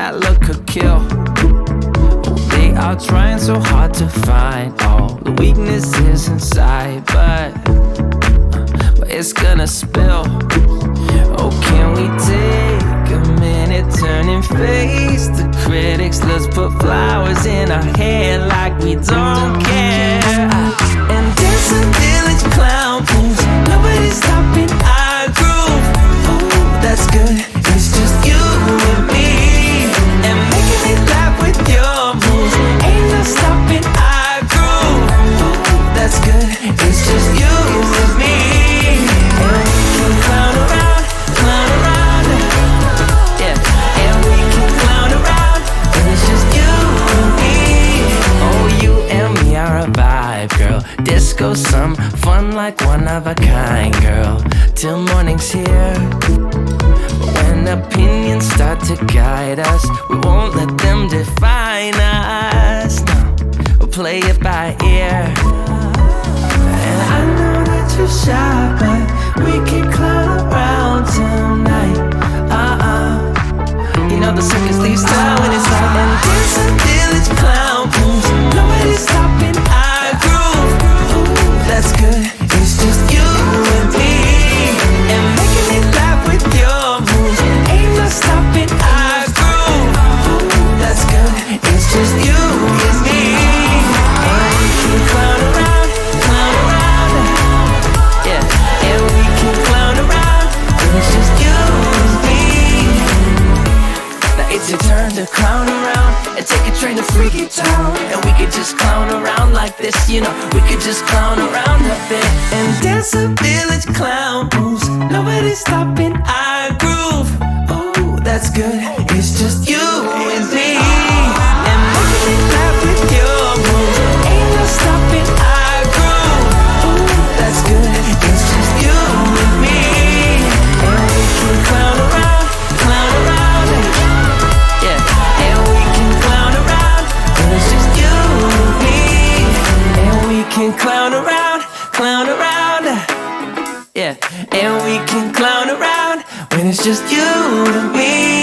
that look could kill. They are trying so hard to find all the weaknesses inside, but it's gonna spill. Oh, can we take a minute, turn and face the critics? Let's put flowers in our hair like we don't care. And dance a village clown moves, nobody's stopping our groove. Oh, that's good, it's just you and me. And making me laugh with your moves, ain't no stopping our groove. Oh, that's good, it's just you and me. And we can clown around, yeah. And we can clown around, and it's just you and me. Oh, you and me are a vibe, girl. Disco, some fun like one of a kind, girl. Till morning's here. When opinions start to guide us, we won't let them define us. No, we'll play it by ear. And I know that you're shy, but we can clown around tonight. You know the circus leaves town when it's light. And dance a village clown moves, nobody's stopping our groove. Ooh, that's good, it's just you and me. And making me laugh with your moves, ain't no stopping our groove. Ooh, that's good, it's just you and me. And we can clown around, yeah. And we can clown around, and it's just you and me. Now it's your turn to clown around and take a train to Freaky Town. And we could just clown around like this, you know. We could just clown around a bit and dance a village clown moves. Nobody's stopping our groove. Oh, that's good, it's just you and me. And making me laugh with your moves, ain't no stopping our groove. Oh, that's good, it's just you and me. And we can clown around, yeah. And we can clown around, and it's just you and me. And we can clown around, yeah. And we can clown around when it's just you and me.